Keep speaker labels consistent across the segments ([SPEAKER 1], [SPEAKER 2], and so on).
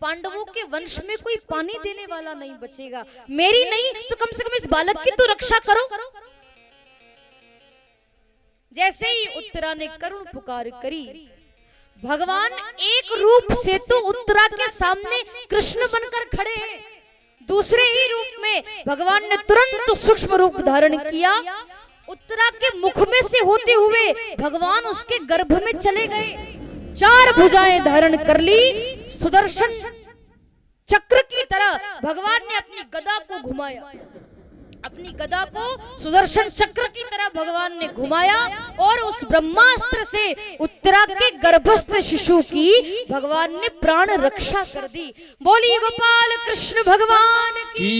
[SPEAKER 1] पांडवों के वंश में कोई पानी देने वाला नहीं बचेगा, मेरी नहीं तो कम से कम इस बालक की तो रक्षा करो। जैसे ही उत्तरा ने करुण पुकार करी, भगवान एक रूप से तो उत्तरा के सामने कृष्ण बनकर खड़े हैं, दूसरे ही रूप में भगवान ने तुरंत सूक्ष्म रूप धारण किया। उत्तरा के मुख में से होते हुए भगवान उसके गर्भ में चले गए, 4 भुजाएं धारण कर ली, सुदर्शन चक्र की तरह भगवान ने अपनी गदा को घुमाया, अपनी गदा को सुदर्शन चक्र की तरह भगवान ने घुमाया और उस ब्रह्मास्त्र से उत्तरा के गर्भस्थ शिशु की भगवान ने प्राण रक्षा कर दी। बोली गोपाल कृष्ण भगवान की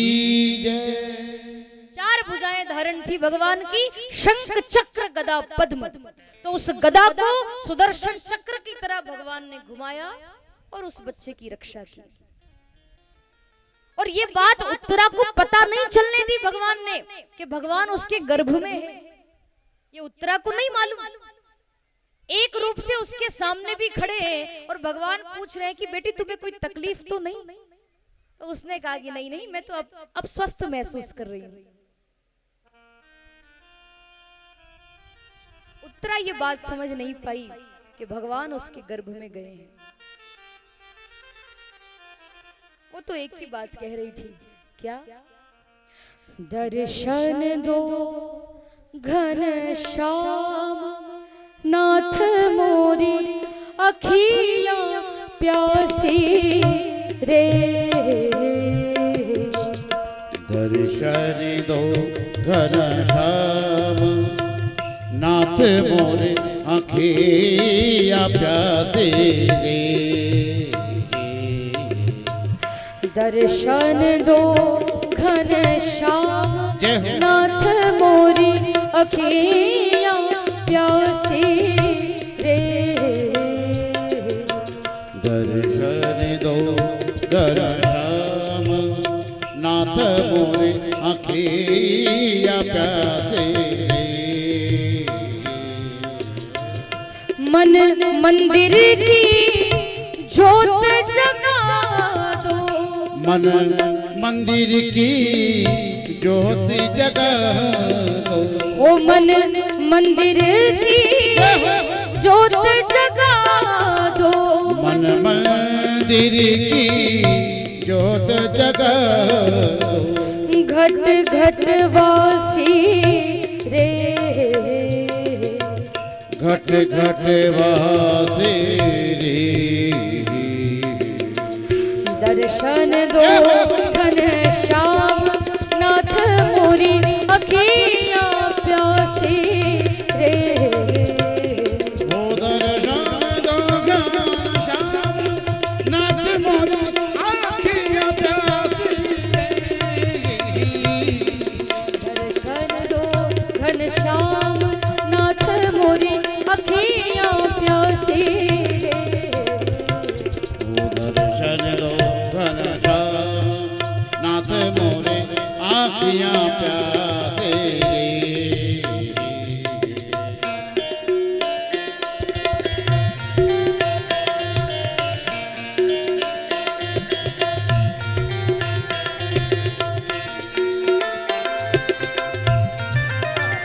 [SPEAKER 1] जय। 4 भुजाएं धारण थी भगवान की, शंख चक्र गदा पद्म, तो उस गदा को सुदर्शन चक्र की तरह भगवान ने घुमाया और उस बच्चे की रक्षा की। और ये बात उत्तरा को पता नहीं चलने दी भगवान ने कि भगवान उसके गर्भ में है, ये उत्तरा को नहीं मालूम। एक रूप से उसके सामने भी खड़े हैं और भगवान पूछ रहे हैं कि बेटी तुम्हें कोई तकलीफ तो नहीं? तो उसने कहा कि नहीं नहीं, मैं तो अब स्वस्थ महसूस कर रही हूं। उत्तरा ये बात समझ नहीं पाई कि भगवान उसके गर्भ में गए हैं। वो तो एक ही बात कह रही थी, क्या? दर्शन दो घन श्याम नाथ मोरी अखियां प्यासी रे।
[SPEAKER 2] दर्शन दो घन श्याम नाथ मोरे अखियां प्यासी रे।
[SPEAKER 1] दर्शन दो घन श्याम नाथ मोरी अखियां प्यासी रे।
[SPEAKER 2] दर्शन दो घन श्याम नाथ मोरे अखियां प्यासी रे।
[SPEAKER 1] मन मंदिर की ज्योत जगा दो,
[SPEAKER 2] मन मंदिर की ज्योति जगा दो।
[SPEAKER 1] ओ मन मंदिर की ज्योत जगा दो।
[SPEAKER 2] मन मंदिर की ज्योत जगा दो।
[SPEAKER 1] घट घट वासी रे।
[SPEAKER 2] घट घट वासी रे।
[SPEAKER 1] दर्शन दो घन श्याम नाथ मोरी अखियां प्यासी रे।
[SPEAKER 2] ओ दर्शन दो घन श्याम नाथ मोरी अखियां प्यासी रे।
[SPEAKER 1] दर्शन दो घन श्याम नाथ मोरी अखियां प्यासी रे।
[SPEAKER 2] दर्शन दो घन श्याम नाथ मोरे आँखियाँ प्यासे रे।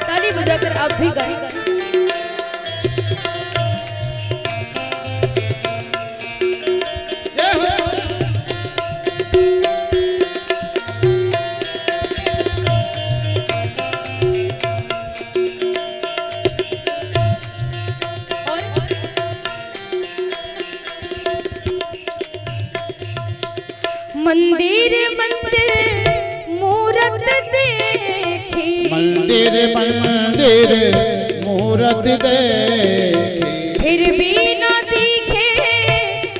[SPEAKER 1] ताली बजाकर आप भी गाएं। मंदिर मंदिर मूरत देखी,
[SPEAKER 2] मंदिर मंदिर मूरत देखी,
[SPEAKER 1] फिर भी न दिखे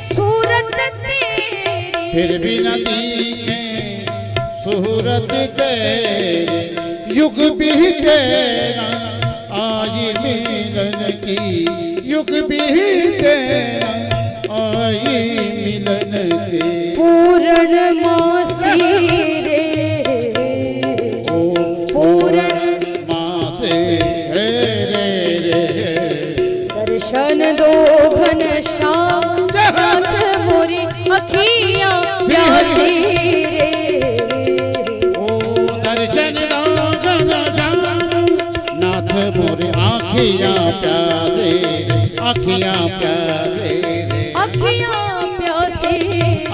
[SPEAKER 1] सूरत तेरी।
[SPEAKER 2] फिर भी न दिखे सूरत तेरी। युग बीते ना आई मिलन की। युग बीते ना आई मिलन की।
[SPEAKER 1] पूर्ण मासी रे। पूर्ण
[SPEAKER 2] मासे रे रे।
[SPEAKER 1] दर्शन दो घन श्याम नाथ मोरी अखियां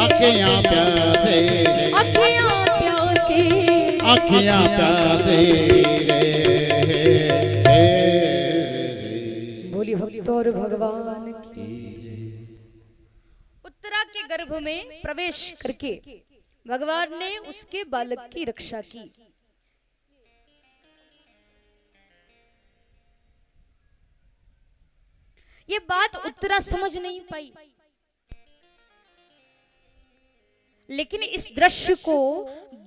[SPEAKER 2] अखियां प्यासे रे,
[SPEAKER 1] अखियां प्यासे,
[SPEAKER 2] अखियां प्यासे रे।
[SPEAKER 1] बोली भक्त और भगवान की। उत्तरा के गर्भ में प्रवेश करके भगवान ने उसके बालक की रक्षा की। ये बात उत्तरा समझ नहीं पाई, लेकिन इस दृश्य को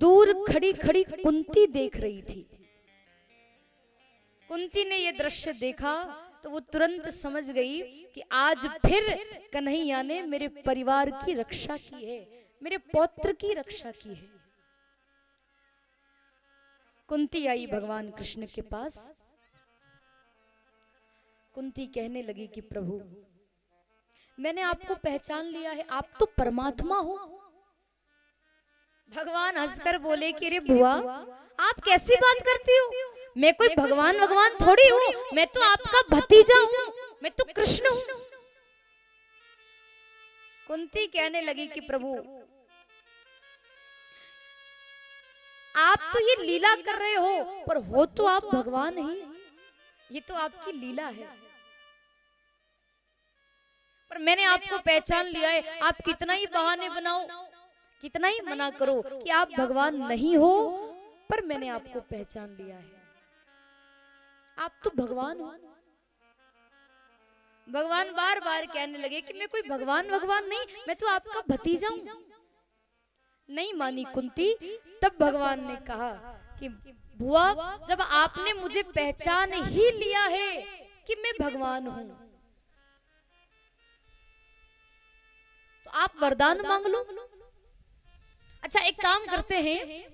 [SPEAKER 1] दूर खड़ी खड़ी कुंती देख रही थी। कुंती ने यह दृश्य देखा तो वो तुरंत समझ गई कि आज फिर कन्हैया ने मेरे परिवार की रक्षा की है, मेरे पौत्र की रक्षा की है। कुंती आई भगवान कृष्ण के पास। कुंती कहने लगी कि प्रभु, मैंने आपको पहचान लिया है, आप तो परमात्मा हो। भगवान हंसकर बोले कि अरे बुआ, आप कैसी बात करती हो? मैं कोई भगवान भगवान थोड़ी हूँ, मैं तो आपका भतीजा हूँ, मैं तो कृष्ण हूँ। कुंती कहने लगी कि प्रभु, आप तो ये लीला कर रहे हो, पर हो तो आप भगवान ही, ये तो आपकी लीला है। पर मैंने आपको पहचान लिया है, आप कितना ही बहाने बनाओ, कितना ही मना करो कि आप भगवान नहीं हो, पर मैंने आपको पहचान लिया है, आप तो भगवान हो। भगवान बार बार कहने लगे कि मैं कोई भगवान भगवान नहीं, मैं तो आपका भतीजा हूं। नहीं मानी कुंती। तब भगवान ने कहा कि बुआ, जब आपने मुझे पहचान ही लिया है कि मैं भगवान हूं, तो आप वरदान मांग लो। अच्छा, एक काम करते हैं,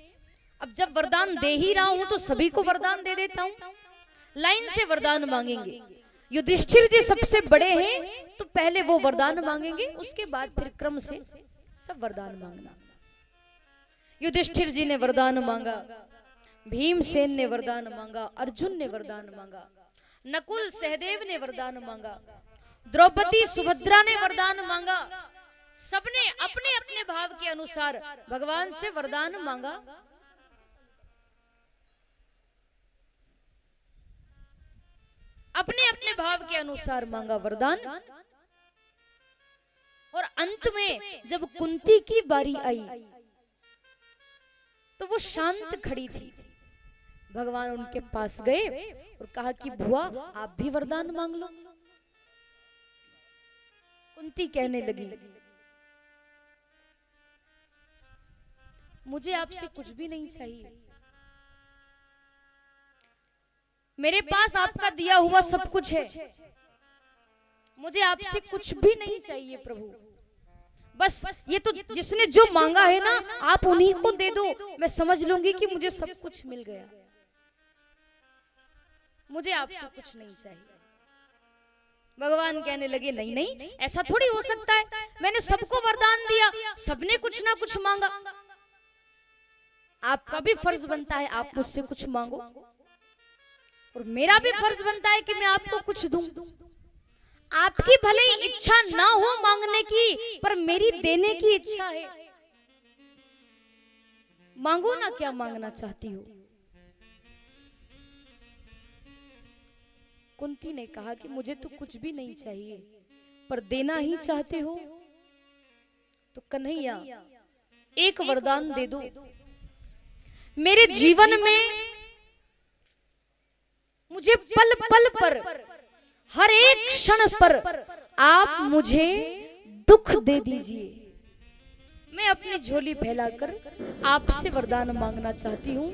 [SPEAKER 1] अब जब वरदान दे ही रहा हूं तो सभी को वरदान दे देता हूं। लाइन से वरदान मांगेंगे। युधिष्ठिर जी सबसे बड़े हैं, तो पहले वो वरदान मांगेंगे, उसके बाद फिर क्रम से सब वरदान मांगना। युधिष्ठिर जी ने वरदान मांगा, भीमसेन ने वरदान मांगा, अर्जुन ने वरदान मांगा, नकुल सहदेव ने वरदान मांगा, द्रौपदी सुभद्रा ने वरदान मांगा। सबने अपने अपने भाव के अनुसार भगवान से वरदान मांगा। अपने अपने भाव के अनुसार मांगा वरदान। और अंत में जब कुंती की बारी आई तो वो शांत खड़ी थी। भगवान उनके पास गए और कहा कि बुआ, आप भी वरदान मांग लो। कुंती कहने लगी, मुझे आपसे कुछ भी नहीं चाहिए, मेरे पास आपका दिया हुआ सब कुछ है, मुझे आपसे कुछ भी नहीं चाहिए प्रभु। बस ये तो जिसने जो मांगा है ना, आप उन्हीं को दे दो, मैं समझ लूंगी कि मुझे सब कुछ मिल गया, मुझे आपसे कुछ नहीं चाहिए। भगवान कहने लगे, नहीं नहीं, ऐसा थोड़ी हो सकता है, मैंने सबको वरदान दिया, सबने कुछ ना कुछ मांगा, आपका भी फर्ज बनता है आप मुझसे कुछ मांगो, और मेरा भी फर्ज बनता है कि मैं आपको कुछ दूं। आपकी भले ही इच्छा ना हो मांगने की, पर मेरी देने की इच्छा है। मांगो ना, क्या मांगना चाहती हो? कुंती ने कहा कि मुझे तो कुछ भी नहीं चाहिए, पर देना ही चाहते हो तो कन्हैया एक वरदान दे दो। मेरे जीवन में मुझे पल पल पर, हर एक क्षण पर आप मुझे दुख दे दीजिए। मैं अपनी झोली फैलाकर आपसे वरदान मांगना चाहती हूँ,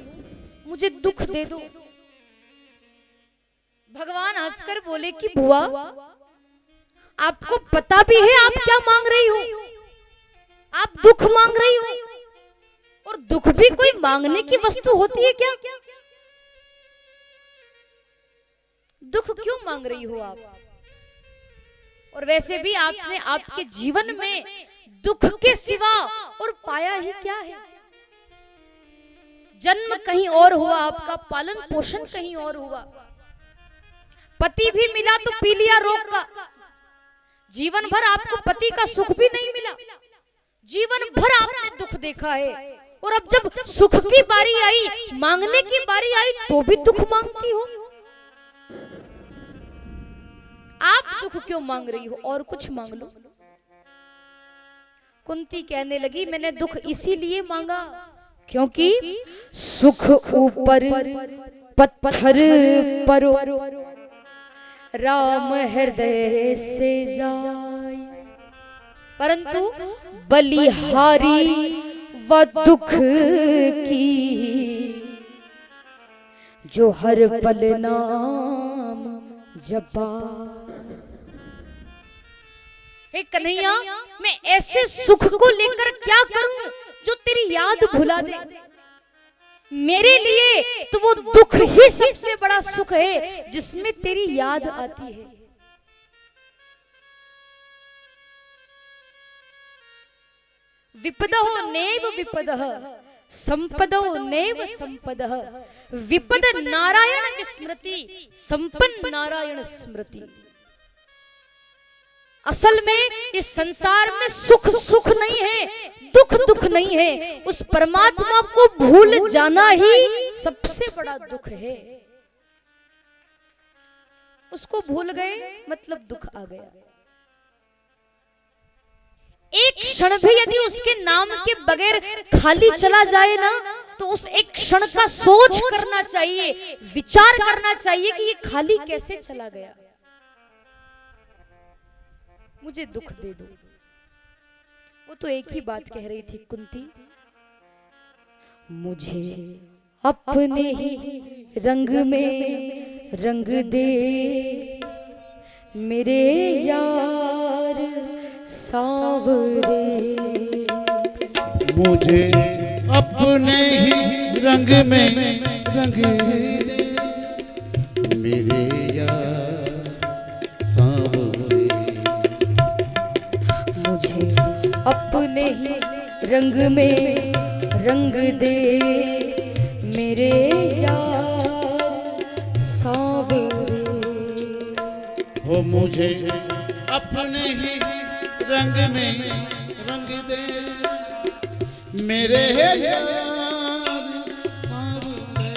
[SPEAKER 1] मुझे दुख दे दो। भगवान हंसकर बोले कि बुआ, आपको पता भी है आप क्या मांग रही हो? आप दुख मांग रही हो, और दुख भी कोई मांगने की वस्तु होती है क्या? दुख क्यों मांग रही हो आप? और वैसे भी आपने आपके जीवन में दुख के सिवा और पाया ही क्या है? जन्म कहीं और हुआ, आपका पालन पोषण कहीं और हुआ, पति भी मिला तो पी लिया रोग का, जीवन भर आपको पति का सुख भी नहीं मिला, जीवन भर आपने दुख देखा है, और अब जब सुख की बारी आई, मांगने की बारी आई, तो भी दुख मांगती हो। आप दुख क्यों मांग रही हो? और कुछ मांग लो। कुंती कहने लगी, मैंने दुख इसीलिए मांगा क्योंकि सुख ऊपर पत्थर पर राम हृदय से जाए, परंतु बलिहारी व दुख की जो हर पल नाम जपा। हे कन्हैया, मैं ऐसे सुख को लेकर क्या करूं जो तेरी याद भुला दे। मेरे लिए तो वो दुख ही सबसे बड़ा सुख है जिसमें तेरी याद आती है। विपदो नैव विपदः संपदो नैव संपदः, विपद नारायण स्मृति संपन्न नारायण स्मृति। असल में इस संसार में सुख सुख नहीं है, दुख दुख नहीं है। उस परमात्मा को भूल जाना ही सबसे बड़ा दुख है। उसको भूल गए मतलब दुख आ गया। एक क्षण भी यदि उसके नाम के बगैर खाली चला जाए ना, तो उस एक क्षण का सोच करना चाहिए, विचार करना चाहिए कि ये खाली कैसे चला गया। मुझे दुख दे दो। वो तो एक ही बात कह रही थी कुंती, मुझे अपने ही रंग में रंग दे मेरे यार सांवरे।
[SPEAKER 2] मुझे अपने ही रंग में रंग दे मेरे यार सांवरे।
[SPEAKER 1] मुझे अपने ही रंग में रंग दे मेरे यार सांवरे।
[SPEAKER 2] हो मुझे अपने ही रंग में रंग दे मेरे यार सांवरे।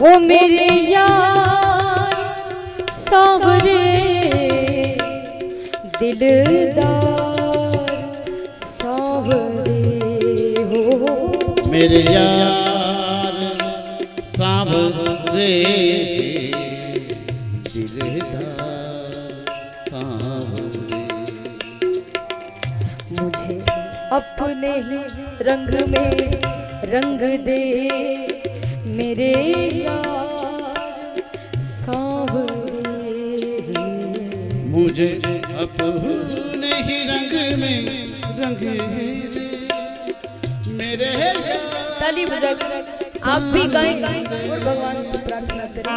[SPEAKER 1] हो मेरे यार सांवरे दिलदार सांवरे हो।
[SPEAKER 2] मेरे यार सांवरे दिलदार सांवरे।
[SPEAKER 1] मुझे अपने ही रंग में रंग दे मेरे यार सांवरे।
[SPEAKER 2] मुझे अपने ही रंग में रंग दे मेरे यार।
[SPEAKER 1] ताली बजाकर आप भी गाएं और भगवान से प्रार्थना करें।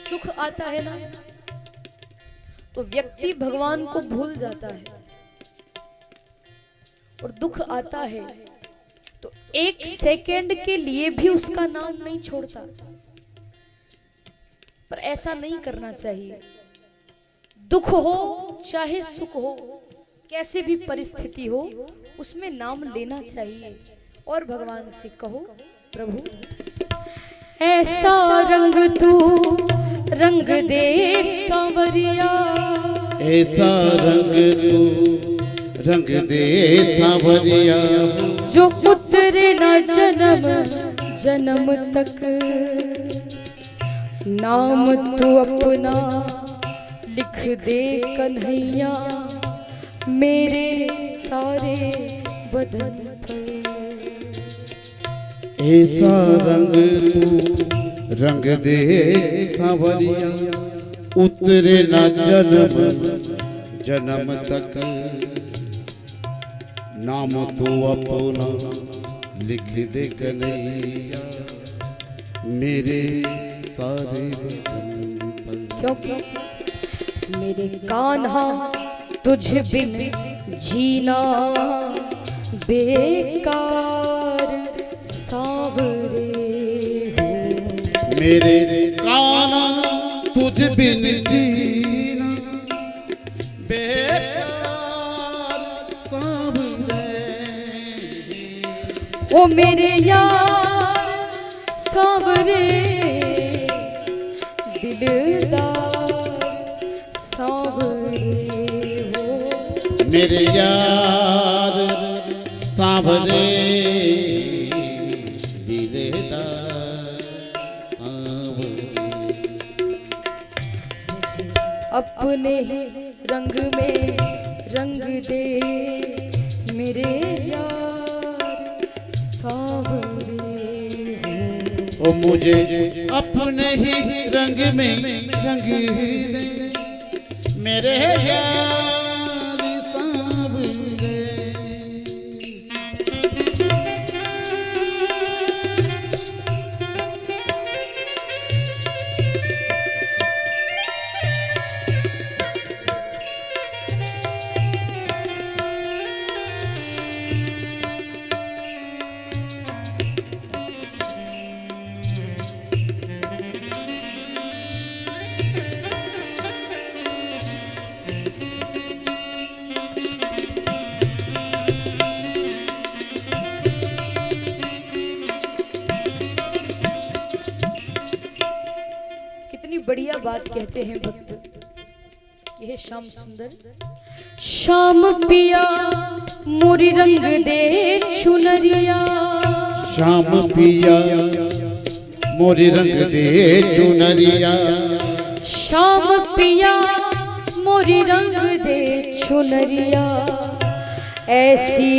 [SPEAKER 1] सुख आता है ना, तो व्यक्ति भगवान को भूल जाता है, और दुख आता है तो एक सेकंड के लिए भी उसका नाम नहीं छोड़ता। पर ऐसा नहीं करना चाहिए। दुख हो चाहे सुख हो, कैसी भी परिस्थिति हो, उसमें नाम लेना चाहिए और भगवान से कहो, प्रभु ऐसा रंग तू रंग दे सांवरिया।
[SPEAKER 2] ऐसा रंग तू रंग दे सांवरिया।
[SPEAKER 1] जो उतरे न जन्म जन्म तक, नाम तू अपना लिख दे कन्हैया मेरे सारे बदन पर।
[SPEAKER 2] ऐसा रंग तू रंग दे सांवरिया। उतरे न जन्म जन्म तक, नाम तो अपना लिख दे कन्हैया मेरे सारे वतन पर।
[SPEAKER 1] क्योंकि मेरे कान्हा तुझ बिन जीना बेकार सांवरे हो।
[SPEAKER 2] मेरे कान्हा तुझ बिन जीना बेकार सांवरे।
[SPEAKER 1] ओ मेरे यार सांवरे दिलदार सांवरे हो।
[SPEAKER 2] मेरे यार सांवरे दिलदार सांवरे।
[SPEAKER 1] अपने ही रंग में रंग दे मेरे यार सांवरे हो।
[SPEAKER 2] ओ मुझे अपने ही रंग में रंग दे मेरे यार सांवरे।
[SPEAKER 1] कितनी बढ़िया बात कहते हैं भक्त। यह श्याम सुंदर। श्याम पिया मोरी रंग दे चुनरिया।
[SPEAKER 2] श्याम पिया मोरी रंग दे चुनरिया।
[SPEAKER 1] श्याम पिया मोरी रंग दे चुनरिया। ऐसी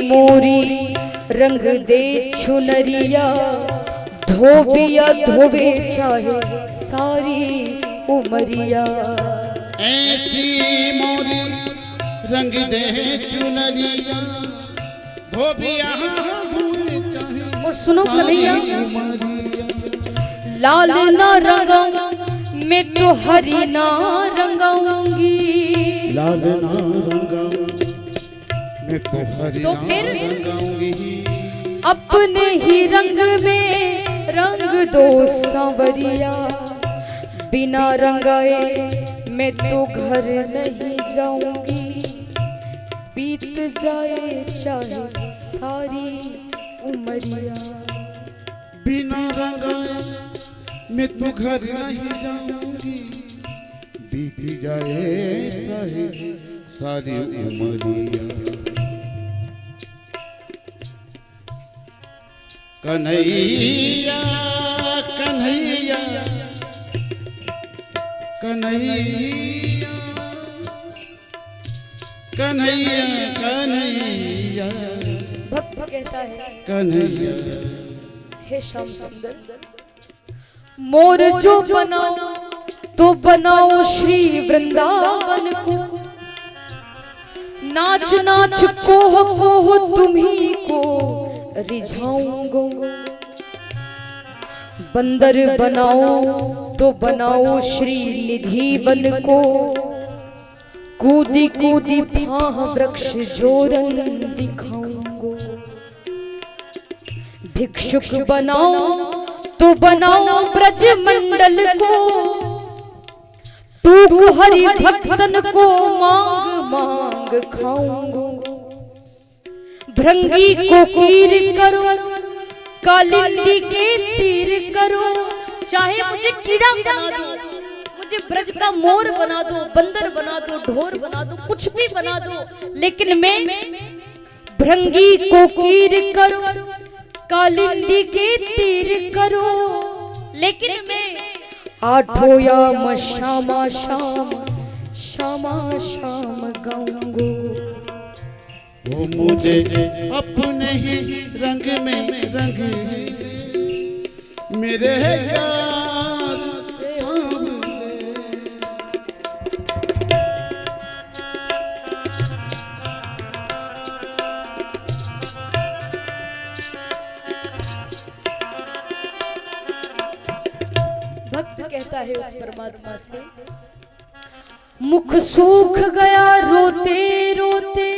[SPEAKER 1] मोरी रंग दे चुनरिया। धोबिया धोबे चाहे सारी उमरिया।
[SPEAKER 2] ऐसी मोरी रंग दे चुनरिया। धोबिया धोए चाहे
[SPEAKER 1] और सुनो कन्हैया, लाल ना रंगाऊं मैं तो हरी ना रंगाऊंगी।
[SPEAKER 2] लाल ना रंगाऊं मैं तो हरी
[SPEAKER 1] तो
[SPEAKER 2] ना
[SPEAKER 1] फिर
[SPEAKER 2] रंगाऊंगी।
[SPEAKER 1] अपने ही रंग में रंग दो सांवरिया। बिना रंगाए मैं तो घर नहीं जाऊंगी। बीत जाए चाहे सारी उमरिया।
[SPEAKER 2] बिना रंगाए मैं तो घर नहीं जाऊंगी। बीत जाए चाहे सारी उमरिया। कन्हैया कन्हैया कन्हैया कन्हैया कन्हैया।
[SPEAKER 1] भक्त कहता है,
[SPEAKER 2] कन्हैया
[SPEAKER 1] हे श्याम सुंदर, मोर जो बनाओ तो बनाओ श्री वृंदावन को। नाच नाच कोह कोह तुम्ही को रिझाऊंगो। बंदर बनाओ तो बनाओ श्री निधि वन को। कूदी कूदी फाह वृक्ष जोरन दिखाऊंगो। भिक्षुक बनाओ तो बनाओ ब्रज मंडल को। टूक हरि भक्तन को मांग मांग खाऊंगो। भृंगी को कीर करो, कालिंदी के तीर करो। चाहे मुझे कीड़ा बना दो, मुझे ब्रज का मोर बना दो, बंदर बना दो, ढोर बना दो, कुछ भी बना दो, लेकिन मैं भृंगी को कीर करो, कालिंदी के तीर करो, लेकिन मैं आठों याम श्यामा श्याम श्यामा श्याम गाऊंगो।
[SPEAKER 2] वो मुझे अपने ही रंग में रंग मेरे यार सांवरे।
[SPEAKER 1] उस परमात्मा से, मुख सूख गया रोते रोते,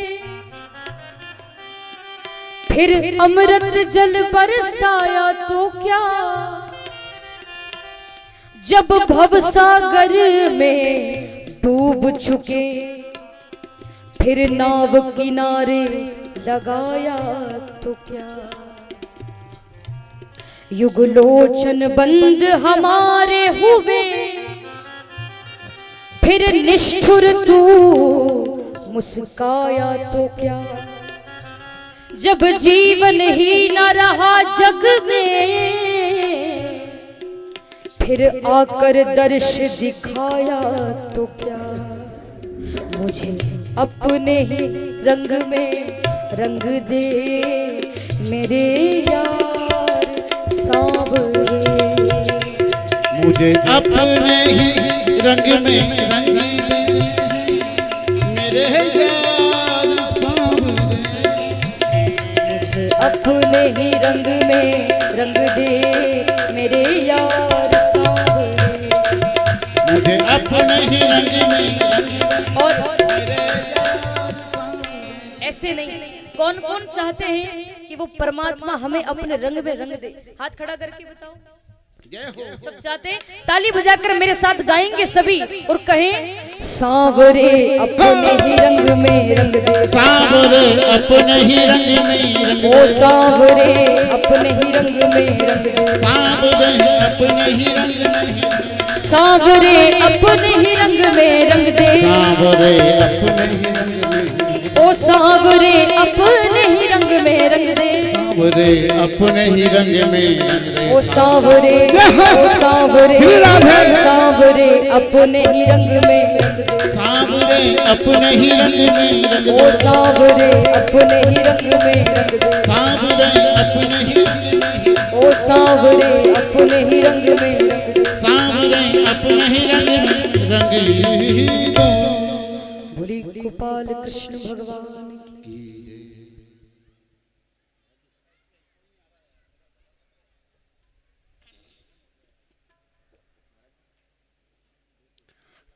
[SPEAKER 1] फिर अमृत जल बरसाया तो क्या, जब भवसागर में डूब चुके, फिर नाव किनारे लगाया तो क्या। युगलोचन बंद हमारे हुए, फिर निष्ठुर तू मुस्काया तो क्या, जब जीवन ही न रहा जग में, फिर आकर दर्श दिखाया तो क्या। मुझे अपने ही रंग में रंग दे मेरे यार सांवरे,
[SPEAKER 2] मुझे अपने ही रंग में रंग दे मेरे यार सांवरे,
[SPEAKER 1] मुझे अपने ही रंग में रंग दे मेरे यार सांवरे,
[SPEAKER 2] मुझे अपने ही रंग में रंग
[SPEAKER 1] और
[SPEAKER 2] मेरे यार सांवरे।
[SPEAKER 1] ऐसे नहीं, कौन कौन चाहते हैं कि वो परमात्मा हमें अपने रंग में रंग दे? हाथ खड़ा करके बताओ।
[SPEAKER 2] जय हो।
[SPEAKER 1] सब चाहते हैं? ताली बजाकर मेरे साथ गाएंगे सभी और कहें, सांवरे अपने ही रंग में रंग दे,
[SPEAKER 2] सांवरे अपने ही रंग में रंग
[SPEAKER 1] ओ
[SPEAKER 2] दे,
[SPEAKER 1] सांवरे अपने ही रंग में रंग दे,
[SPEAKER 2] सांवरे अपने ही रंग में,
[SPEAKER 1] सांवरे अपने ही रंग में रंग दे,
[SPEAKER 2] सांवरे अपने ही रंग में,
[SPEAKER 1] ओ सांवरे अपने ही रंग में रंग दे,
[SPEAKER 2] सांवरे अपने ही रंग में रंग दे,
[SPEAKER 1] ओ सांवरे, ओ सांवरे, सांवरे अपने ही रंग में रंग दे,
[SPEAKER 2] सांवरे अपने ही रंग में रंग
[SPEAKER 1] ओ
[SPEAKER 2] दे,
[SPEAKER 1] सांवरे अपने ही रंग में रंग दे,
[SPEAKER 2] सांवरे अपने ही रंग में,
[SPEAKER 1] ओ सांवरे अपने ही रंग में रंग दे।
[SPEAKER 2] सांवरे अपने ही रंग में रंग दो।
[SPEAKER 1] बोली गोपाल कृष्ण भगवान की।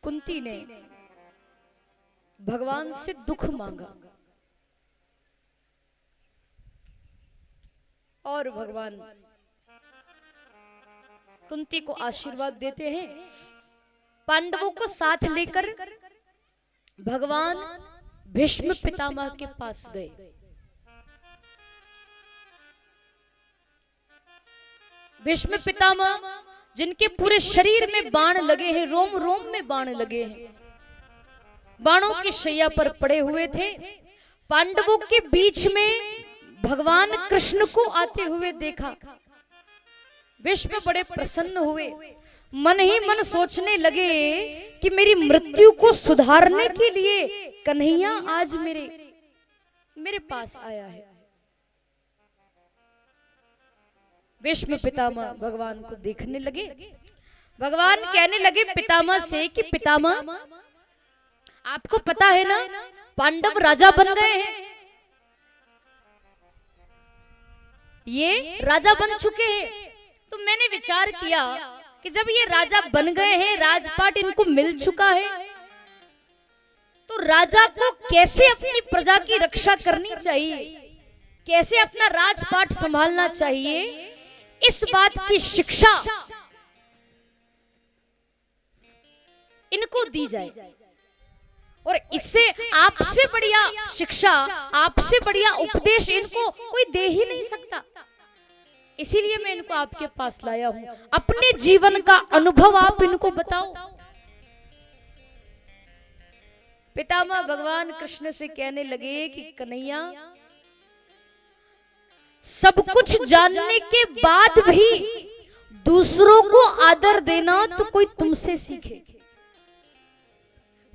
[SPEAKER 1] कुंती ने भगवान से दुख मांगा और भगवान कुंती को आशीर्वाद देते हैं। पांडवों को साथ लेकर भगवान भीष्म पितामह के पास गए। भीष्म पितामह जिनके पूरे शरीर में बाण लगे हैं, रोम रोम में बाण लगे हैं, बाणों की शैया पर पड़े हुए थे। पांडवों के बीच में भगवान कृष्ण को आते हुए देखा। भीष्म बड़े प्रसन्न हुए, मन ही मन सोचने लगे कि मेरी मृत्यु को सुधारने के लिए कन्हैया आज मेरे पास आया है। भीष्म पितामह भगवान को देखने लगे। भगवान कहने लगे पितामह से कि पितामह, आपको पता है ना पांडव राजा बन गए हैं, ये राजा बन चुके हैं। तो मैंने विचार किया कि जब ये राजा बन गए हैं, राजपाट इनको मिल चुका है, तो राजा को कैसे अपनी प्रजा की रक्षा करनी चाहिए, कैसे अपना राजपाट संभालना चाहिए, इस बात की शिक्षा इनको दी जाए। और इससे आपसे बढ़िया शिक्षा, आपसे बढ़िया उपदेश इनको कोई दे ही नहीं सकता। इसीलिए मैं इनको आपके पास लाया हूं। अपने जीवन का अनुभव आप इनको बताओ। पितामह भगवान कृष्ण से कहने लगे कि कन्हैया, सब कुछ जानने के बाद भी दूसरों को आदर देना तो कोई तुमसे सीखे।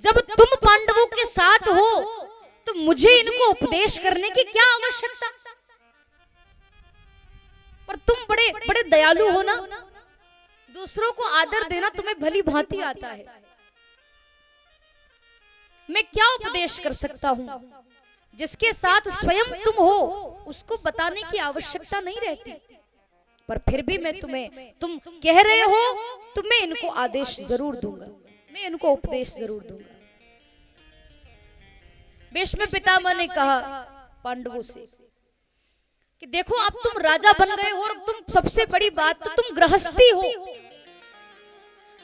[SPEAKER 1] जब तुम पांडवों के साथ हो तो मुझे इनको उपदेश करने की क्या आवश्यकता, पर तुम बड़े बड़े दयालु हो ना, दूसरों को आदर देना तुम्हें भली भांति आता है। मैं क्या उपदेश कर सकता हूं? जिसके साथ स्वयं तुम हो उसको बताने की आवश्यकता नहीं रहती। पर फिर भी मैं तुम कह रहे हो तो मैं इनको आदेश जरूर दूंगा, मैं इनको उपदेश जरूर दूंगा। भीष्म पितामह ने कहा पांडवों से कि देखो अब तुम राजा बन गए हो और तुम सबसे बड़ी बात तो तुम गृहस्थी हो,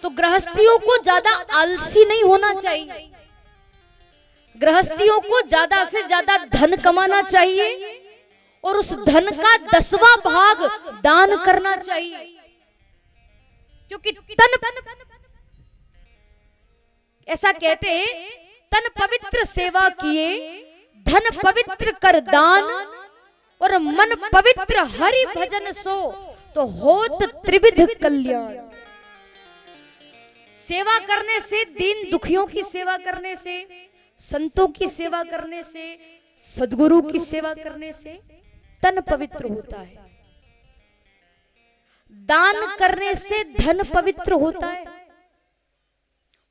[SPEAKER 1] तो गृहस्थियों को ज्यादा आलसी नहीं होना चाहिए, गृहस्थियों को ज्यादा से ज्यादा धन कमाना चाहिए और उस धन का 10वां भाग दान करना चाहिए, क्योंकि तन ऐसा कहते हैं तन पवित्र सेवा किए धन पवित्र कर दान और मन पवित्र हरि भजन सो तो होत त्रिविध कल्याण। सेवा करने से, दीन दुखियों की सेवा करने से, संतों की सेवा करने से, सद्गुरु की सेवा करने से तन पवित्र होता है, दान करने से धन पवित्र होता है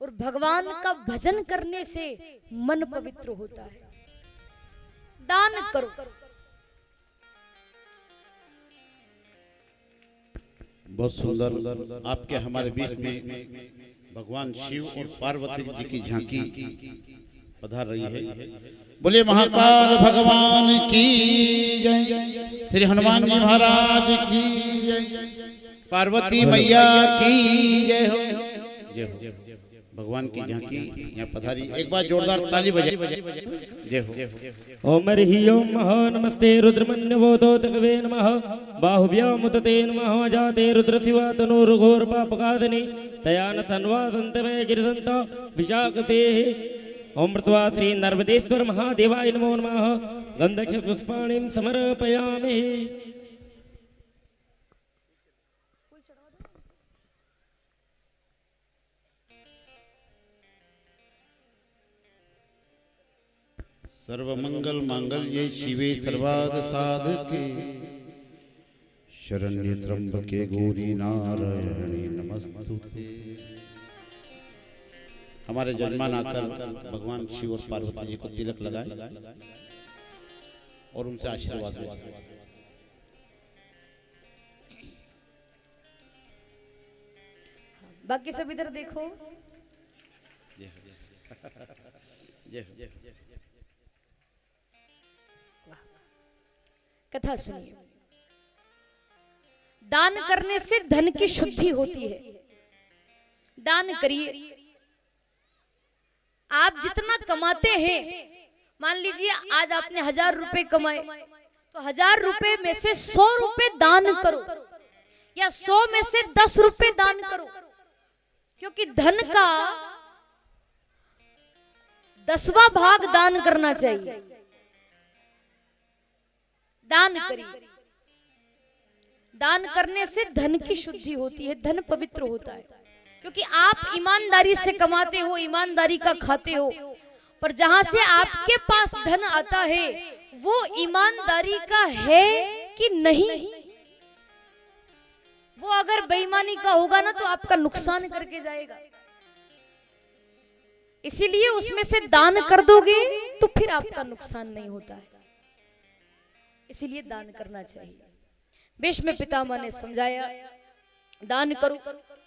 [SPEAKER 1] और भगवान का भजन करने से मन पवित्र होता है। दान करो।
[SPEAKER 2] बहुत सुंदर आपके हमारे बीच में भगवान शिव और पार्वती जी की झांकी पधार रही है। बोले महाकाल भगवान की जय, श्री हनुमान जी महाराज की जय, पार्वती मैया की जय हो। जय हो भगवान की झांकी यहाँ पधारी, एक बार जोरदार ताली बजाई। जय हो।
[SPEAKER 3] ओम हरि ओम महा नमस्ते रुद्रमन्यवोतो तकवे नमः बाहुव्यामुदते नमः जाते रुद्र शिवा तनोर्घोर पापकादनि तयान सन्वासन्तमे गिरिदन्त विशाखते। ओम प्रस्वा श्री नर्मदेश्वर महादेवाय नमो नमः गंधक्ष पुष्पाणिं समर्पयामि।
[SPEAKER 2] सर्वमंगल मांगल्ये शिवे सर्वार्थ साधके शरण्ये त्र्यंबके गौरी नारायणी नमस्तुते। हमारे जजमान आकर भगवान शिव और पार्वती जी को तिलक लगाए और उनसे आशीर्वाद लें।
[SPEAKER 1] बाकी सब इधर देखो। कथा सुनिए। दान करने से धन की शुद्धि होती है। दान करिए। आप जितना कमाते हैं, मान लीजिए आज आपने 1000 रुपए कमाए तो 1000 रुपए में से 100 रुपए दान करो या 100 में से 10 रुपए दान करो, क्योंकि धन का 10वां भाग दान करना चाहिए। दान करिए। दान करने से धन की शुद्धि होती है, धन पवित्र होता है, क्योंकि आप ईमानदारी से कमाते हो, ईमानदारी का खाते हो, पर जहां से आपके पास धन आता है वो ईमानदारी का है कि नहीं। वो अगर बेईमानी का होगा ना तो आपका नुकसान करके जाएगा। इसीलिए उसमें से दान कर दोगे तो फिर आपका नुकसान नहीं होता है, इसीलिए दान करना चाहिए। भीष्म पितामह ने समझाया दान करो,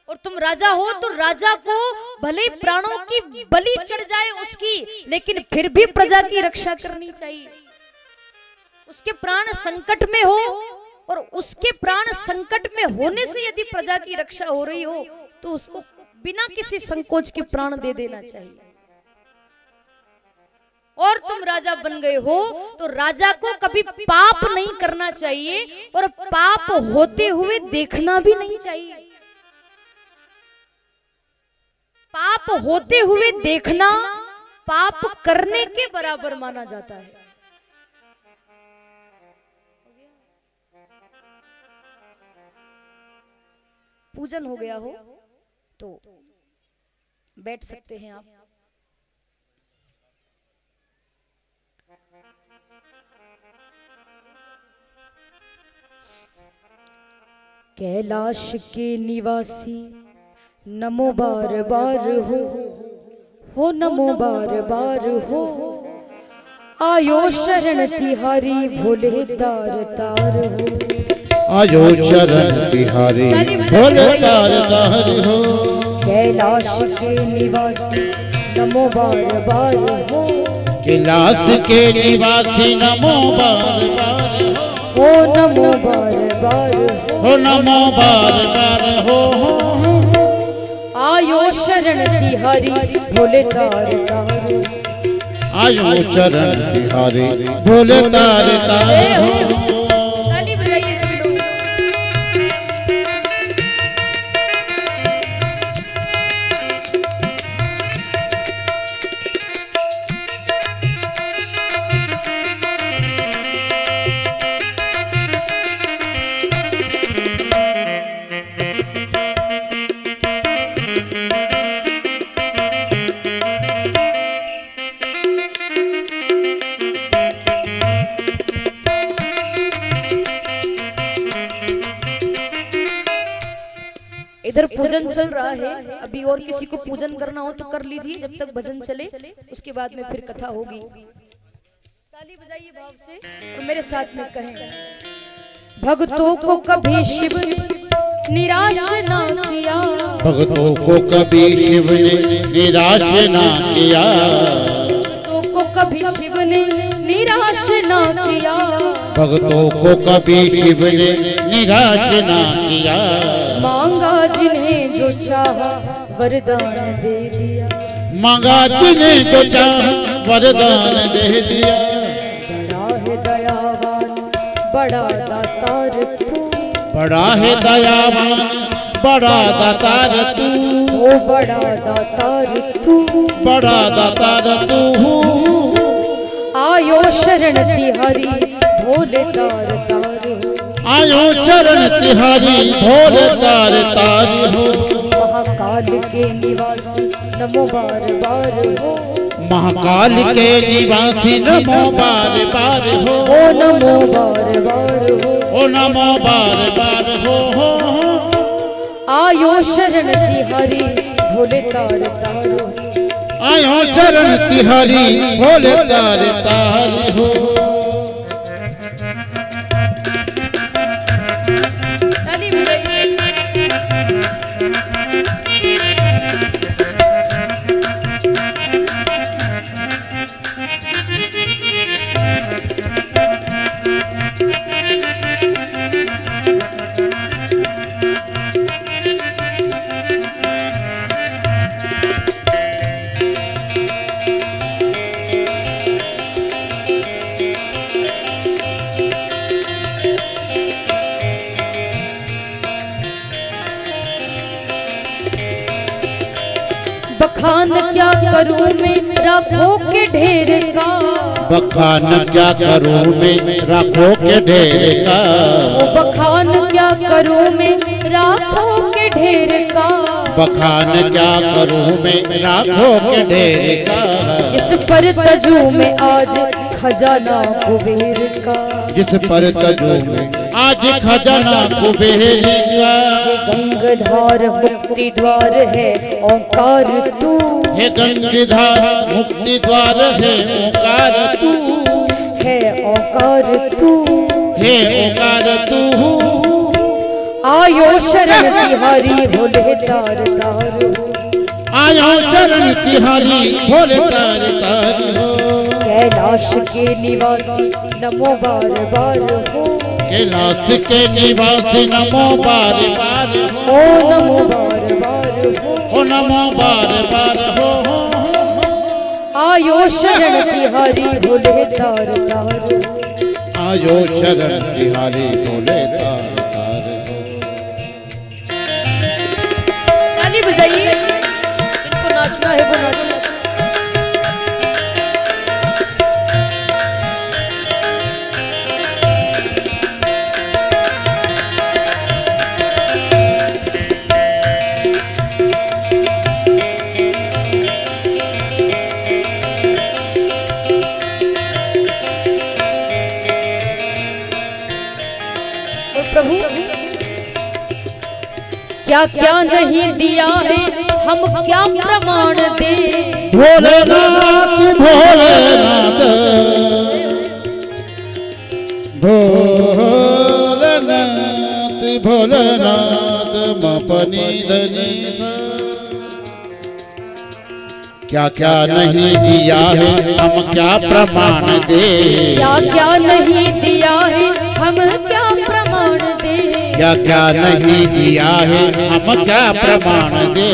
[SPEAKER 1] और तुम राजा हो तो राजा को भले प्राणों की बलि चढ़ जाए उसकी, लेकिन फिर भी प्रजा की रक्षा करनी चाहिए। उसके प्राण संकट में हो और उसके प्राण संकट में होने से यदि प्रजा की रक्षा हो रही हो तो उसको बिना किसी संकोच के प्राण दे देना चाहिए। और तुम राजा बन गए हो तो राजा को कभी पाप नहीं करना चाहिए और पाप होते हुए देखना भी नहीं चाहिए। पाप होते हुए देखना पाप करने के बराबर माना जाता है। पूजन हो गया हो तो बैठ सकते हैं आप। कैलाश के निवासी नमो बार बार हो नमो बार बार हो, आयो शरण तिहारी भोले तार तार हो।
[SPEAKER 2] आयो चरण तिहारी भोले तार तारी हो।
[SPEAKER 1] कैलाश के निवासी नमो बार बार हो।
[SPEAKER 2] कैलाश के निवासी नमो बार बार
[SPEAKER 1] हो नमो बार बार
[SPEAKER 2] हो नमो बार बार हो।
[SPEAKER 1] आयो शरण तिहारी भोले तार तार।
[SPEAKER 2] आयो चरण तिहारी भोले तार तार हो।
[SPEAKER 1] ताली बजाइए सब लोग। इधर पूजन चल रहा है, अभी और किसी को पूजन करना हो तो कर लीजिए जब तक भजन चले, उसके बाद में फिर कथा होगी। ताली बजाइए भाव से और मेरे साथ में कहें, भक्तों को कभी शिव निराश ना किया।
[SPEAKER 2] भक्तों को कभी शिव ने निराश ना किया।
[SPEAKER 1] भक्तों को कभी शिव ने निराश ना किया।
[SPEAKER 2] भक्तों को कभी शिव ने निराश ना किया।
[SPEAKER 1] मांगा जिन्हें जो चाहा वरदान दे दिया।
[SPEAKER 2] मांगा जिन्हें जो चाहा वरदान दे दिया।
[SPEAKER 1] बड़ा है दयावान बड़ा दातार तू।
[SPEAKER 2] बड़ा है दयावान बड़ा दातार तू।
[SPEAKER 1] ओ बड़ा दातार तू।
[SPEAKER 2] बड़ा दातार तू।
[SPEAKER 1] आयो शरण तिहारी भोले तार तार।
[SPEAKER 2] आयो चरण तिहारी भोले तार तारी हो।
[SPEAKER 1] महाकाल के निवासी नमो बार बार हो।
[SPEAKER 2] महाकाल के निवासी नमो बार बार हो।
[SPEAKER 1] ओ नमो बार बार हो।
[SPEAKER 2] ओ नमो बार बार हो।
[SPEAKER 1] आयो शरण तिहारी भोले तार तार हो।
[SPEAKER 2] आयो चरण तिहारी भोले तार तारी हो।
[SPEAKER 1] ताली बजाइए। बखान क्या करूं मैं राखों के ढेर का।
[SPEAKER 2] बखान क्या करूं मैं राखों के ढेर का।
[SPEAKER 1] ओ बखान क्या करूं मैं राखों के ढेर का।
[SPEAKER 2] बखान क्या करूं मैं राखों के ढेर का।
[SPEAKER 1] जिस पर तजू में आज खजाना कुबेर का।
[SPEAKER 2] जिस पर तजू में आज खजाना कुबेर का।
[SPEAKER 1] गंगाधार मुक्ति द्वार है ओंकार तू।
[SPEAKER 2] हे गंगाधार मुक्ति द्वार है ओंकार तू।
[SPEAKER 1] है ओंकार तू।
[SPEAKER 2] हे ओंकार तू।
[SPEAKER 1] आयो शरण तिहारी भोले तार तार।
[SPEAKER 2] आयो शरण तिहारी भोले तार तार हो।
[SPEAKER 1] कैलाश के निवासी नमो बार बार हो।
[SPEAKER 2] कैलाश के निवासी नमो बार बार हो।
[SPEAKER 1] ओ नमो बार बार हो।
[SPEAKER 2] ओ नमो बार बार हो।
[SPEAKER 1] आयो शरण तिहारी भोले तार तार।
[SPEAKER 2] आयो शरण तिहारी भोले तार तार हो।
[SPEAKER 1] ताली बजाइए, जिनको नाचना है वो नाचना। प्रभु क्या क्या नहीं दिया है हम क्या प्रमाण दे।
[SPEAKER 2] भोलेनाथ भोलेनाथ भोलेनाथ भोलेनाथ मपनी धनी क्या क्या नहीं दिया है हम क्या प्रमाण दे,
[SPEAKER 1] क्या क्या नहीं दिया है हम क्या प्रमाण दे,
[SPEAKER 2] क्या क्या नहीं दिया है हम क्या प्रमाण दे।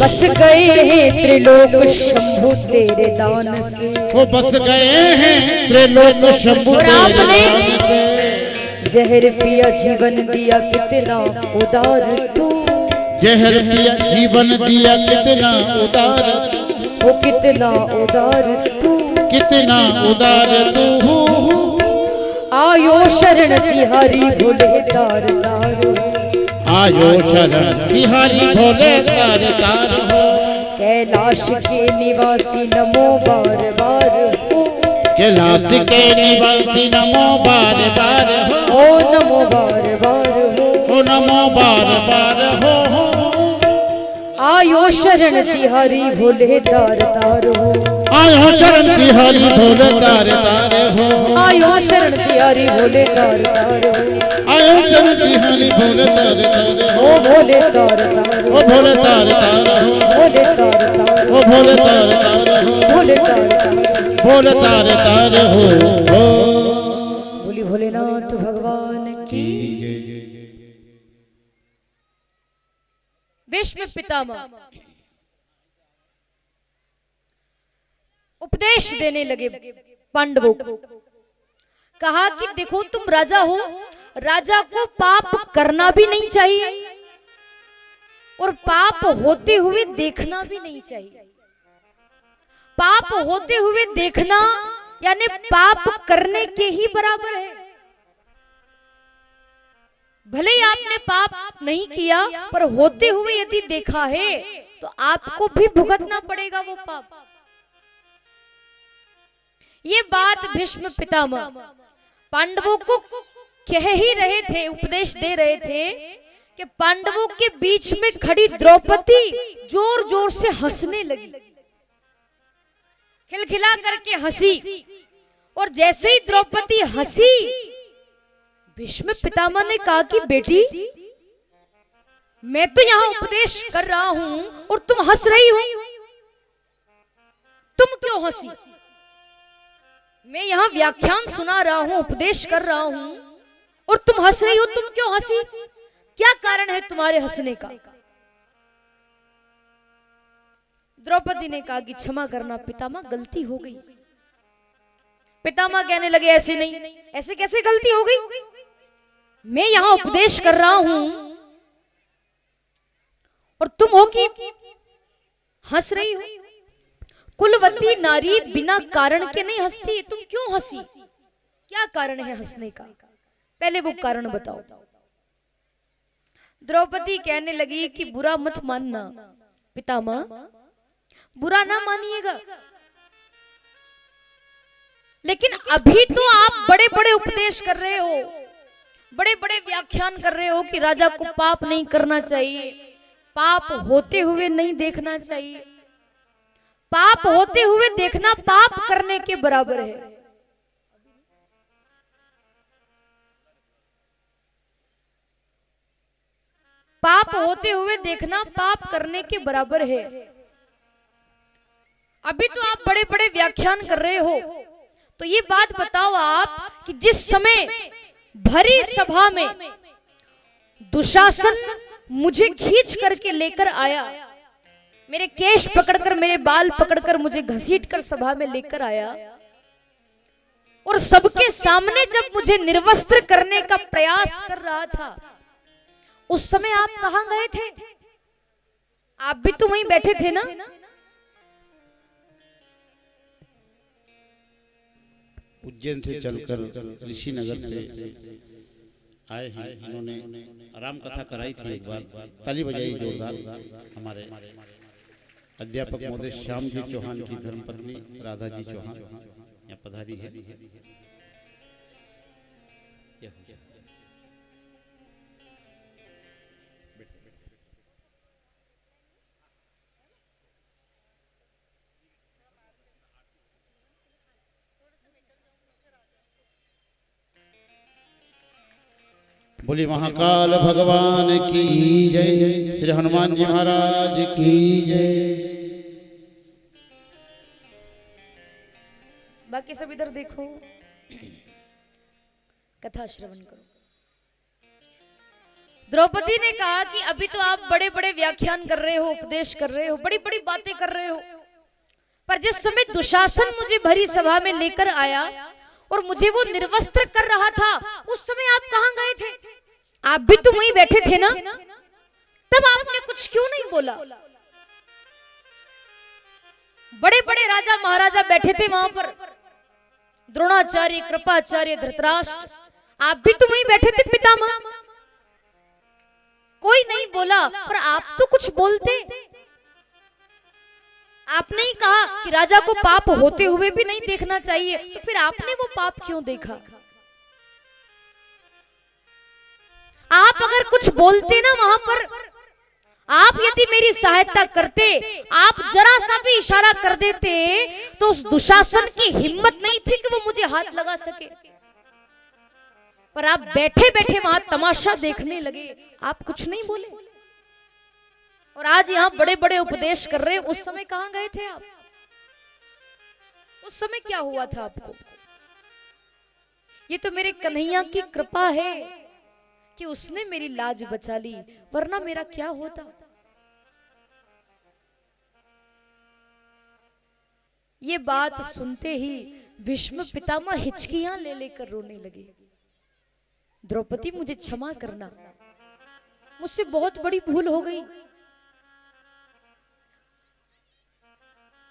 [SPEAKER 1] बस गए हैं त्रिलोक शंभु तेरे दान से,
[SPEAKER 2] वो बस गए हैं त्रिलोक शंभु तेरे दान से।
[SPEAKER 1] जहर पिया जीवन दिया कितना उदार तू,
[SPEAKER 2] जहर पिया जीवन दिया कितना उदार,
[SPEAKER 1] वो कितना उदार तू,
[SPEAKER 2] कितना उदार तू।
[SPEAKER 1] आयो शरण तिहारी भोले तार तार,
[SPEAKER 2] आयो शरण तिहारी भोले तार तार हो।
[SPEAKER 1] कैलाश के निवासी नमो बार बार हो,
[SPEAKER 2] कैलाश के निवासी नमो बार बार हो,
[SPEAKER 1] ओ नमो बार बार हो,
[SPEAKER 2] ओ नमो बार बार हो।
[SPEAKER 1] आयो शरण तिहारी भोले तार तार हो,
[SPEAKER 2] आयो शरण तिहारी भोले तार तार हो,
[SPEAKER 1] आयो शरण तिहारी भोले तार तार हो,
[SPEAKER 2] आयो शरण तिहारी भोले तार तार हो।
[SPEAKER 1] ओ भोले तार तार हो,
[SPEAKER 2] ओ भोले तार तार हो,
[SPEAKER 1] भोले तार तार हो,
[SPEAKER 2] ओ भोले तार तार हो,
[SPEAKER 1] भोले तार तार हो,
[SPEAKER 2] भोले तार तार हो।
[SPEAKER 1] बोली भोलेनाथ भगवान की। भीष्म पितामह उपदेश देने लगे पांडवों को। कहा कि देखो तुम राजा हो, राजा को पाप करना भी नहीं चाहिए और पाप होते हुए देखना भी नहीं चाहिए। पाप होते हुए देखना यानी पाप करने के ही बराबर है। भले ही आपने पाप नहीं किया पर होते हुए यदि देखा है तो आपको भी भुगतना पड़ेगा वो पाप। ये बात भीष्म पितामह पांडवों को कह ही रहे थे, उपदेश दे रहे थे कि पांडवों के बीच में खड़ी द्रौपदी जोर जोर से हंसने लगी, खिलखिला करके हंसी। और जैसे ही द्रौपदी हंसी, भीष्म पितामह ने कहा कि बेटी मैं तो यहां उपदेश कर रहा हूं और तुम हंस रही हो, तुम क्यों हंसी? मैं यहां व्याख्यान सुना रहा हूं, उपदेश कर रहा हूं और तुम हंस रही हो, तुम क्यों हंसी? क्या कारण है तुम्हारे हंसने का? द्रौपदी ने कहा कि क्षमा करना पितामह, गलती हो गई। पितामह कहने लगे ऐसे नहीं, ऐसे कैसे गलती हो गई? मैं यहां उपदेश कर रहा हूं और तुम हो कि हंस रही हो। कुलवती नारी बिना कारण के नहीं हंसती, तुम क्यों हंसी? क्या कारण है हंसने का? पहले वो कारण बताओ। द्रौपदी कहने लगी कि बुरा मत मानना पितामह, बुरा ना मानिएगा, लेकिन अभी तो आप बड़े बड़े उपदेश कर रहे हो, बड़े बड़े व्याख्यान कर रहे हो कि राजा को पाप नहीं करना चाहिए, पाप होते हुए नहीं देखना चाहिए। पाप होते हुए देखना पाप करने के बराबर है। पाप होते हुए देखना पाप करने के बराबर है। अभी तो आप बड़े बड़े व्याख्यान कर रहे हो, तो ये बात बताओ आप कि जिस समय भरी सभा में दुशासन मुझे खींच करके लेकर आया, मेरे केश पकड़कर, मेरे बाल पकड़कर मुझे घसीटकर सभा में लेकर आया और सबके सामने जब मुझे निर्वस्त्र करने का प्रयास कर रहा था, उस समय आप कहां गए थे? आप भी तो वहीं बैठे थे ना?
[SPEAKER 2] उज्जैन से चलकर ऋषिनगर से आए हैं, इन्होंने राम कथा कराई थी। एक बार ताली बजाई जोरदार। हमारे अध्यापक महोदय श्याम जी चौहान की धर्मपत्नी राधा जी चौहान यहाँ पधारी है। बोले महाकाल भगवान की जय, श्री हनुमान जी महाराज की जय।
[SPEAKER 1] बाकी सब इधर देखो, कथा श्रवण करो। द्रौपदी ने कहा कि अभी तो आप बड़े बड़े व्याख्यान कर रहे हो, उपदेश कर रहे हो, बड़ी बड़ी बातें कर रहे हो, पर जिस समय दुशासन मुझे भरी सभा में लेकर आया और मुझे वो निर्वस्त्र कर रहा था, उस समय आप कहां गए थे? आप भी तो वहीं बैठे थे ना, तब आपने कुछ क्यों नहीं बोला? बड़े बड़े राजा महाराजा बैठे थे वहां पर, द्रोणाचार्य, कृपाचार्य, धृतराष्ट्र, आप भी तो वहीं बैठे थे पितामह। कोई नहीं बोला, पर आप तो कुछ बोलते। आपने ही कहा कि राजा को पाप होते हुए भी नहीं देखना चाहिए, तो फिर आपने वो पाप क्यों देखा? आप अगर कुछ बोलते ना वहां पर, आप यदि मेरी सहायता करते, आप जरा सा भी इशारा कर देते, तो उस दुशासन की हिम्मत नहीं थी कि वो मुझे हाथ लगा सके। पर आप बैठे बैठे वहां तमाशा देखने लगे, आप कुछ नहीं बोले। और आज यहां बड़े बड़े उपदेश कर रहे, उस समय कहां गए थे आप? उस समय क्या हुआ था आपको? ये तो मेरे कन्हैया की कृपा है कि उसने मेरी लाज बचा ली, वरना मेरा क्या होता। ये बात सुनते ही भीष्म पितामह हिचकियां ले लेकर रोने लगे। द्रौपदी मुझे क्षमा करना, मुझसे बहुत बड़ी भूल हो गई,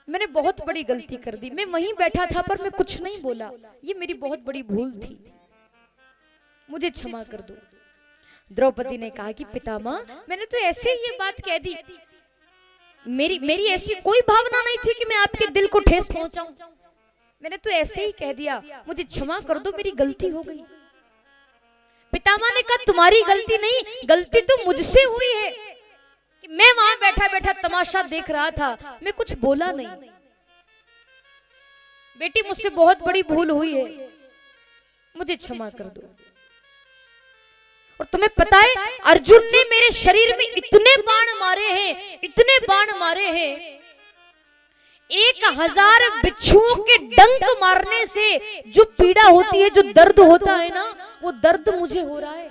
[SPEAKER 1] मैंने बहुत बड़ी गलती कर दी। मैं वहीं बैठा था पर मैं कुछ नहीं बोला, ये मेरी बहुत बड़ी भूल थी, मुझे क्षमा कर दो। द्रौपदी ने कहा कि पितामह, मैंने तो ऐसे ही ये बात कह दी, मेरी ऐसी कोई भावना नहीं थी कि मैं आपके दिल को ठेस पहुंचाऊं, मैंने तो ऐसे ही कह दिया, मुझे क्षमा कर दो, मेरी गलती हो गई। पितामह ने कहा तुम्हारी गलती नहीं, गलती तो मुझसे हुई है कि मैं वहां बैठा बैठा तमाशा देख रहा था, मैं कुछ बोला नहीं। बेटी मुझसे बहुत बड़ी भूल हुई है, मुझे क्षमा कर दो। और तुम्हें पता है अर्जुन ने मेरे शरीर में इतने बाण मारे हैं, इतने बाण मारे हैं, 1000 बिच्छुओं के डंक मारने से जो पीड़ा होती है, जो दर्द होता है ना, वो दर्द मुझे हो रहा है।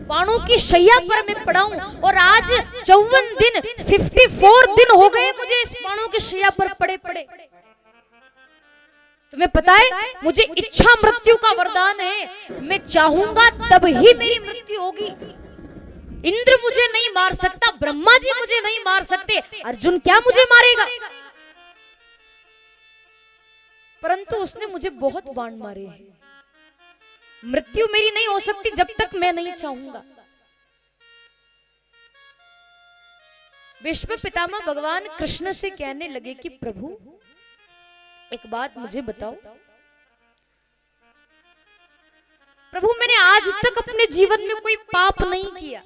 [SPEAKER 1] बाणों की शैया पर मैं पड़ा हूं, और आज 54 दिन 54 दिन हो गए मुझे इस बाणों की शैया पर पड़े पड़े। तुम्हें पता है मुझे इच्छा मृत्यु का वरदान है, मैं चाहूंगा तब ही मेरी मृत्यु होगी। इंद्र मुझे नहीं मार सकता, ब्रह्मा जी मुझे नहीं मार सकते, अर्जुन क्या मुझे मारेगा? परंतु उसने मुझे बहुत बाण मारे हैं, मृत्यु मेरी नहीं हो सकती जब तक मैं नहीं चाहूंगा। भीष्म पितामह भगवान कृष्ण से कहने लगे कि प्रभु एक बात मुझे बताओ, प्रभु मैंने आज तक अपने जीवन में कोई पाप नहीं किया,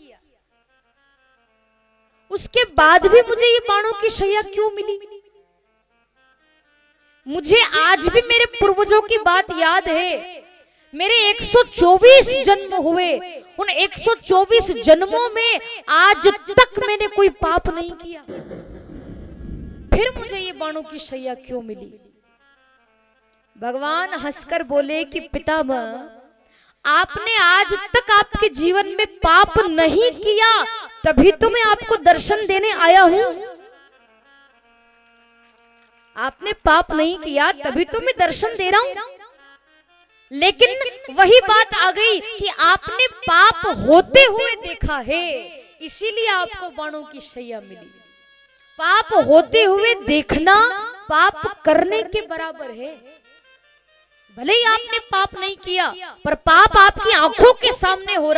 [SPEAKER 1] उसके बाद भी मुझे ये बाणों की शैया क्यों मिली? मुझे आज भी मेरे पूर्वजों की बात याद है, मेरे 124 जन्म हुए, उन 124 जन्मों में आज तक मैंने कोई पाप नहीं किया, फिर मुझे ये बाणों की शैया क्यों मिली? भगवान हंसकर बोले कि पितामह आपने आज तक आपके जीवन में पाप नहीं किया, तभी तो मैं आपको दर्शन देने आया हूं। आपने पाप नहीं किया तभी तो मैं दर्शन दे रहा हूं। लेकिन वही बात आ गई कि आपने पाप होते हुए देखा है, इसीलिए आपको बाणों की शैया मिली। पाप होते हुए देखना पाप करने के बराबर है। भले ही आपने पाप नहीं किया, पर पाप आपकी आंखों के सामने हो रहा